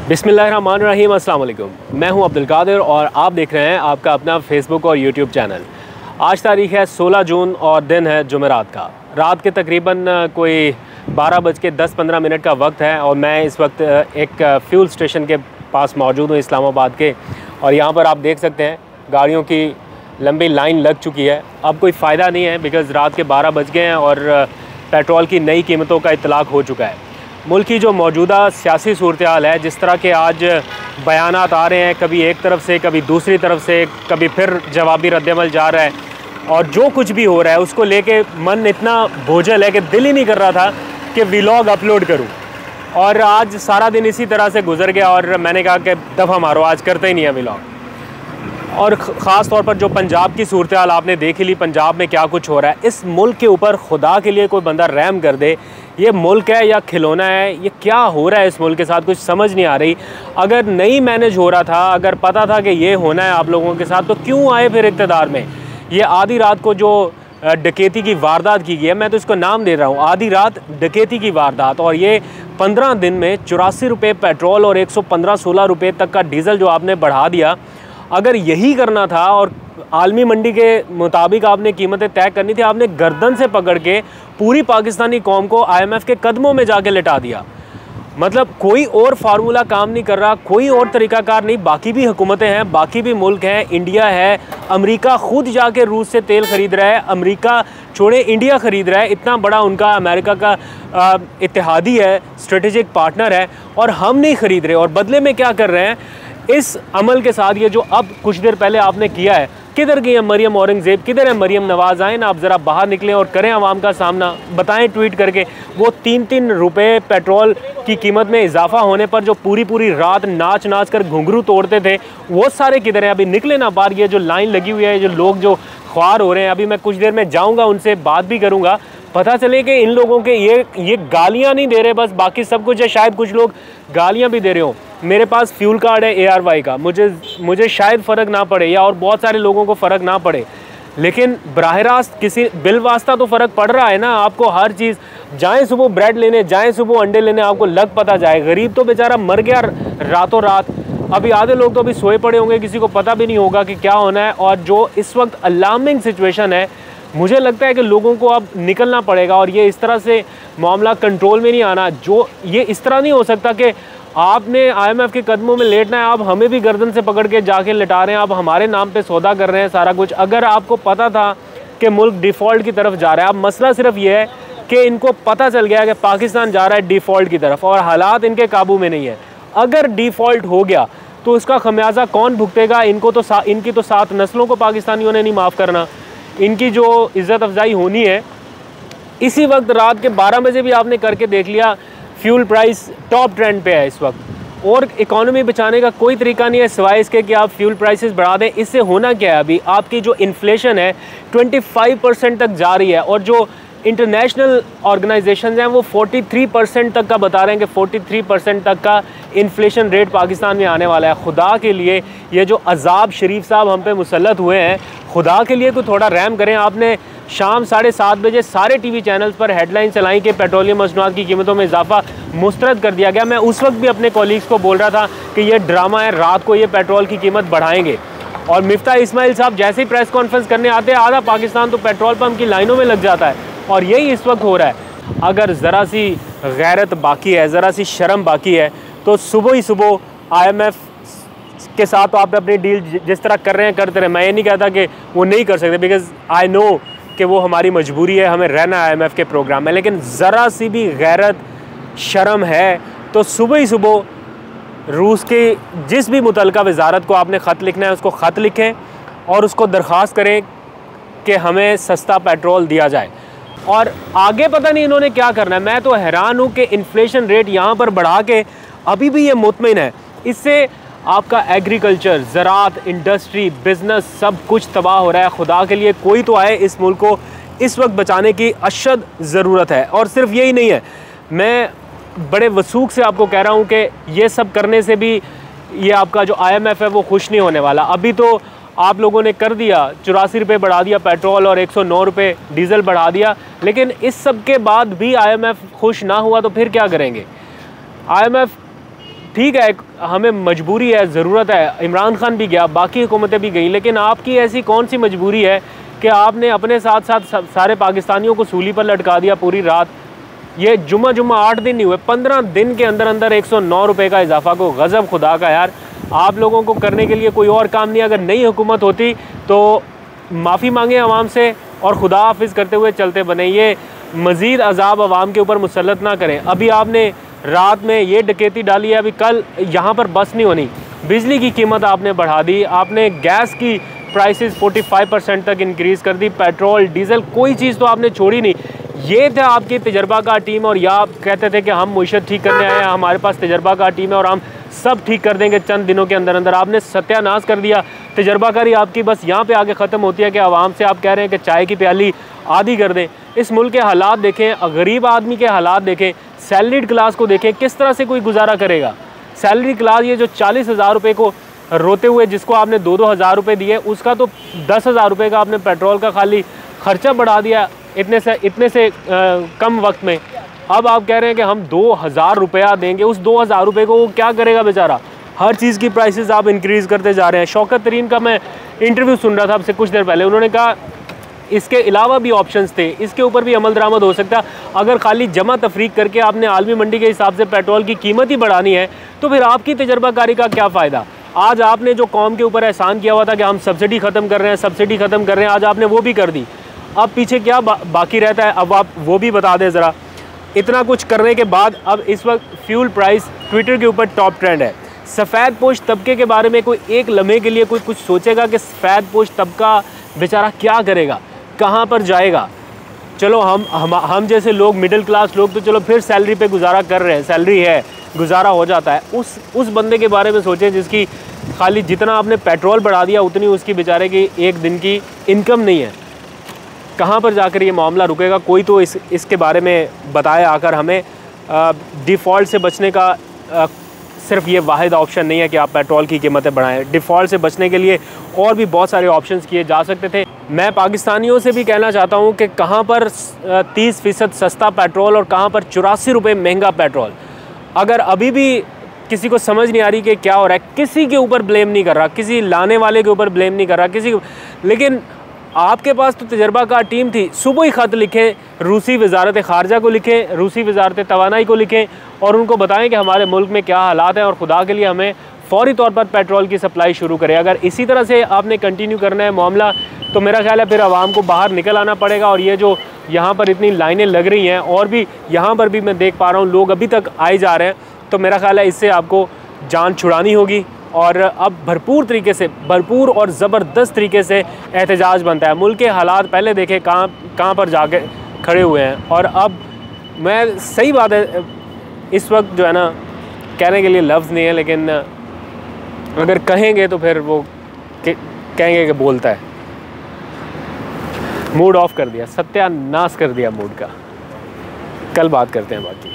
बिस्मिल्लाहिर्रहमानिर्रहीम, अस्सलाम वालेकुम। मैं हूं अब्दुल कादिर और आप देख रहे हैं आपका अपना फेसबुक और यूट्यूब चैनल। आज तारीख़ है 16 जून और दिन है जुमेरात का। रात के तकरीबन कोई 12:10-15 का वक्त है और मैं इस वक्त एक फ्यूल स्टेशन के पास मौजूद हूं इस्लामाबाद के। और यहाँ पर आप देख सकते हैं गाड़ियों की लंबी लाइन लग चुकी है। अब कोई फ़ायदा नहीं है बिकॉज़ रात के 12 बज गए हैं और पेट्रोल की नई कीमतों का इतलाक़ हो चुका है। मुल्क की जो मौजूदा सियासी सूरत हाल है, जिस तरह के आज बयानात आ रहे हैं, कभी एक तरफ से कभी दूसरी तरफ से, कभी फिर जवाबी रद्दअमल जा रहा है और जो कुछ भी हो रहा है उसको लेके मन इतना बोझल है कि दिल ही नहीं कर रहा था कि व्लॉग अपलोड करूं। और आज सारा दिन इसी तरह से गुजर गया और मैंने कहा कि दफ़ा मारो, आज करते ही नहीं है व्लॉग। और ख़ास तौर पर जो पंजाब की सूरत हाल आपने देख ली, पंजाब में क्या कुछ हो रहा है, इस मुल्क के ऊपर खुदा के लिए कोई बंदा रहम कर दे। ये मुल्क है या खिलौना है? ये क्या हो रहा है इस मुल्क के साथ, कुछ समझ नहीं आ रही। अगर नहीं मैनेज हो रहा था, अगर पता था कि ये होना है आप लोगों के साथ, तो क्यों आए फिर इक़्तिदार में? ये आधी रात को जो डकैती की वारदात की गई है, मैं तो इसको नाम दे रहा हूँ आधी रात डकैती की वारदात, और ये 15 दिन में 84 रुपये पेट्रोल और 115-16 रुपये तक का डीज़ल जो आपने बढ़ा दिया। अगर यही करना था और आलमी मंडी के मुताबिक आपने कीमतें तय करनी थी, आपने गर्दन से पकड़ के पूरी पाकिस्तानी कौम को IMF के कदमों में जाके लिटा दिया। मतलब कोई और फार्मूला काम नहीं कर रहा, कोई और तरीक़ाकार नहीं। बाकी भी हुकूमतें हैं, बाकी भी मुल्क हैं, इंडिया है, अमेरिका खुद जाके रूस से तेल ख़रीद रहा है, अमेरिका छोड़े इंडिया ख़रीद रहा है। इतना बड़ा उनका अमेरिका का इत्तेहादी है, स्ट्रेटेजिक पार्टनर है, और हम नहीं ख़रीद रहे। और बदले में क्या कर रहे हैं इस अमल के साथ? ये जो अब कुछ देर पहले आपने किया है, किधर गई है मरियम औरंगज़ेब, किधर है मरियम नवाज़? आए ना आप ज़रा बाहर निकलें और करें आवाम का सामना, बताएं ट्वीट करके। वो 3-3 रुपये पेट्रोल की कीमत में इजाफा होने पर जो पूरी रात नाच नाच कर घुंघरू तोड़ते थे, वो सारे किधर हैं? अभी निकले ना बाहर। ये जो लाइन लगी हुई है, जो लोग जो ख्वार हो रहे हैं, अभी मैं कुछ देर में जाऊँगा उनसे बात भी करूँगा, पता चले कि इन लोगों के ये गालियाँ नहीं दे रहे बस, बाकी सब कुछ है। शायद कुछ लोग गालियाँ भी दे रहे हो। मेरे पास फ्यूल कार्ड है ARY का, मुझे शायद फ़र्क ना पड़े, या और बहुत सारे लोगों को फ़र्क ना पड़े, लेकिन बराह रास्त किसी बिल वास्ता तो फ़र्क पड़ रहा है ना आपको। हर चीज़, जाएं सुबह ब्रेड लेने, जाएं सुबह अंडे लेने, आपको लग पता जाए। गरीब तो बेचारा मर गया रातों रात। अभी आधे लोग तो अभी सोए पड़े होंगे, किसी को पता भी नहीं होगा कि क्या होना है। और जो इस वक्त अलार्मिंग सिचुएशन है, मुझे लगता है कि लोगों को अब निकलना पड़ेगा और ये इस तरह से मामला कंट्रोल में नहीं आना। जो ये इस तरह नहीं हो सकता कि आपने IMF के कदमों में लेटना है, आप हमें भी गर्दन से पकड़ के जाके लिटा रहे हैं, आप हमारे नाम पे सौदा कर रहे हैं सारा कुछ। अगर आपको पता था कि मुल्क डिफ़ॉल्ट की तरफ जा रहा है, अब मसला सिर्फ ये है कि इनको पता चल गया कि पाकिस्तान जा रहा है डिफ़ॉल्ट की तरफ और हालात इनके काबू में नहीं है। अगर डिफ़ॉल्ट हो गया तो उसका खमियाजा कौन भुगतेगा? इनकी तो 7 नस्लों को पाकिस्तानियों ने नहीं माफ़ करना। इनकी जो इज़्ज़त अफजाई होनी है, इसी वक्त रात के 12 बजे भी आपने करके देख लिया, फ्यूल प्राइस टॉप ट्रेंड पे है इस वक्त। और इकॉनमी बचाने का कोई तरीका नहीं है सिवाय इसके कि आप फ्यूल प्राइसेस बढ़ा दें। इससे होना क्या है? अभी आपकी जो इन्फ्लेशन है 25% तक जा रही है, और जो इंटरनेशनल ऑर्गेनाइजेशन हैं वो 43% तक का बता रहे हैं कि 43% तक का इन्फ्लेशन रेट पाकिस्तान में आने वाला है। खुदा के लिए ये जो अजाब शरीफ साहब हम पे मुसल्लत हुए हैं, खुदा के लिए कोई थोड़ा रहम करें। आपने शाम 7:30 बजे सारे TV चैनल्स पर हेडलाइन चलाई कि पेट्रोलियम मसनूआत की कीमतों में इजाफा मुस्तरद कर दिया गया। मैं उस वक्त भी अपने कॉलीग्स को बोल रहा था कि ये ड्रामा है, रात को ये पेट्रोल की कीमत बढ़ाएंगे। और मिफ्ता इस्माइल साहब जैसे ही प्रेस कॉन्फ्रेंस करने आते हैं, आधा पाकिस्तान तो पेट्रोल पम्प की लाइनों में लग जाता है। और यही इस वक्त हो रहा है। अगर ज़रा सी गैरत बाकी है, ज़रा सी शर्म बाकी है, तो सुबह ही सुबह IMF के साथ तो आप अपनी डील जिस तरह कर रहे हैं करते रहे। मैं ये नहीं कहता कि वो नहीं कर सकते, बिकॉज़ आई नो कि वो हमारी मजबूरी है, हमें रहना है IMF के प्रोग्राम में। लेकिन ज़रा सी भी गैरत शर्म है तो सुबह ही सुबह रूस के जिस भी मुतलका वजारत को आपने ख़त लिखना है उसको ख़त लिखें और उसको दरख्वास्त करें कि हमें सस्ता पेट्रोल दिया जाए। और आगे पता नहीं इन्होंने क्या करना है। मैं तो हैरान हूँ कि इन्फ्लेशन रेट यहाँ पर बढ़ा के अभी भी ये मुतमिन है। इससे आपका एग्रीकल्चर, ज़राअत, इंडस्ट्री, बिज़नेस सब कुछ तबाह हो रहा है। खुदा के लिए कोई तो आए, इस मुल्क को इस वक्त बचाने की अशद ज़रूरत है। और सिर्फ यही नहीं है, मैं बड़े वसूख से आपको कह रहा हूँ कि ये सब करने से भी ये आपका जो IMF है वो खुश नहीं होने वाला। अभी तो आप लोगों ने कर दिया, 84 रुपये बढ़ा दिया पेट्रोल और 109 रुपये डीज़ल बढ़ा दिया, लेकिन इस सब के बाद भी IMF खुश ना हुआ तो फिर क्या करेंगे? IMF ठीक है, हमें मजबूरी है, ज़रूरत है, इमरान खान भी गया, बाकी हुकूमतें भी गई, लेकिन आपकी ऐसी कौन सी मजबूरी है कि आपने अपने साथ साथ सारे पाकिस्तानियों को सूली पर लटका दिया पूरी रात। ये जुम्मा 8 दिन नहीं हुए, 15 दिन के अंदर अंदर 109 रुपये का इजाफा, को गज़ब खुदा का यार। आप लोगों को करने के लिए कोई और काम नहीं। अगर नई हुकूमत होती तो माफ़ी मांगे आवाम से और खुदा हाफिज़ करते हुए चलते बने। ये मज़ीद अजाब आवाम के ऊपर मुसल्लत ना करें। अभी आपने रात में ये डकैती डाली है, अभी कल यहाँ पर बस नहीं होनी। बिजली की कीमत आपने बढ़ा दी, आपने गैस की प्राइसेस 45% तक इंक्रीज़ कर दी, पेट्रोल डीजल कोई चीज़ तो आपने छोड़ी नहीं। ये था आपकी तजर्बाकार टीम, और या आप कहते थे कि हम मुईशत ठीक करने आए हैं, हमारे पास तजर्बाकार टीम है और हम सब ठीक कर देंगे चंद दिनों के अंदर अंदर। आपने सत्यानाश कर दिया। तजर्बाकारी आपकी बस यहाँ पे आके ख़त्म होती है कि आवाम से आप कह रहे हैं कि चाय की प्याली आधी कर दें। इस मुल्क के हालात देखें, गरीब आदमी के हालात देखें, सैलरीड क्लास को देखें, किस तरह से कोई गुजारा करेगा। सैलरी क्लास ये जो 40,000 रुपये को रोते हुए जिसको आपने 2-2 हज़ार रुपये दिए, उसका तो 10,000 रुपये का आपने पेट्रोल का खाली ख़र्चा बढ़ा दिया इतने से कम वक्त में। अब आप कह रहे हैं कि हम 2,000 रुपया देंगे, उस 2,000 रुपये को वो क्या करेगा बेचारा। हर चीज़ की प्राइसेस आप इंक्रीज़ करते जा रहे हैं। शौकत तरीन का मैं इंटरव्यू सुन रहा था आपसे कुछ देर पहले, उन्होंने कहा इसके अलावा भी ऑप्शंस थे, इसके ऊपर भी अमल दरामद हो सकता। अगर खाली जमा तफरीक करके आपने आलमी मंडी के हिसाब से पेट्रोल की कीमत ही बढ़ानी है तो फिर आपकी तजर्बाकारी का क्या फ़ायदा। आज आपने जो कौम के ऊपर एहसान किया हुआ था कि हम सब्सिडी ख़त्म कर रहे हैं, सब्सिडी ख़त्म कर रहे हैं, आज आपने वो भी कर दी। अब पीछे क्या बाकी रहता है, अब आप वो भी बता दें ज़रा। इतना कुछ करने के बाद अब इस वक्त फ्यूल प्राइस ट्विटर के ऊपर टॉप ट्रेंड है। सफ़ेद पोश तबके के बारे में कोई एक लम्हे के लिए कोई कुछ सोचेगा कि सफ़ेद पोश तबका बेचारा क्या करेगा, कहाँ पर जाएगा। चलो हम जैसे लोग, मिडिल क्लास लोग तो चलो फिर सैलरी पे गुजारा कर रहे हैं, सैलरी है, गुजारा हो जाता है। उस बंदे के बारे में सोचें जिसकी खाली जितना आपने पेट्रोल बढ़ा दिया उतनी उसकी बेचारे की एक दिन की इनकम नहीं है। कहाँ पर जाकर ये मामला रुकेगा, कोई तो इसके बारे में बताए आकर हमें। डिफ़ॉल्ट से बचने का सिर्फ ये वाहिद ऑप्शन नहीं है कि आप पेट्रोल की कीमतें बढ़ाएं। डिफ़ॉल्ट से बचने के लिए और भी बहुत सारे ऑप्शंस किए जा सकते थे। मैं पाकिस्तानियों से भी कहना चाहता हूँ कि कहाँ पर 30% सस्ता पेट्रोल और कहाँ पर 84 रुपये महंगा पेट्रोल। अगर अभी भी किसी को समझ नहीं आ रही कि क्या हो रहा है, किसी के ऊपर ब्लेम नहीं कर रहा, किसी लाने वाले के ऊपर ब्लेम नहीं कर रहा, लेकिन आपके पास तो तजर्बाकार टीम थी। सुबह ही ख़त लिखें, रूसी वजारत ख़ारजा को लिखें, रूसी वजारत तवानाई को लिखें और उनको बताएं कि हमारे मुल्क में क्या हालात हैं और ख़ुदा के लिए हमें फ़ौरी तौर पर पेट्रोल की सप्लाई शुरू करें। अगर इसी तरह से आपने कंटिन्यू करना है मामला तो मेरा ख्याल है फिर आवाम को बाहर निकल आना पड़ेगा। और ये जो यहाँ पर इतनी लाइनें लग रही हैं और भी यहाँ पर भी मैं देख पा रहा हूँ लोग अभी तक आए जा रहे हैं, तो मेरा ख्याल है इससे आपको जान छुड़ानी होगी। और अब भरपूर और ज़बरदस्त तरीके से एहतजाज बनता है। मुल्क के हालात पहले देखें कहाँ पर जाके खड़े हुए हैं। और अब मैं सही बात है, इस वक्त जो है ना कहने के लिए लफ्ज़ नहीं है, लेकिन अगर कहेंगे तो फिर वो कहेंगे कि बोलता है। मूड ऑफ कर दिया, सत्यानाश कर दिया मूड का। कल बात करते हैं बाकी।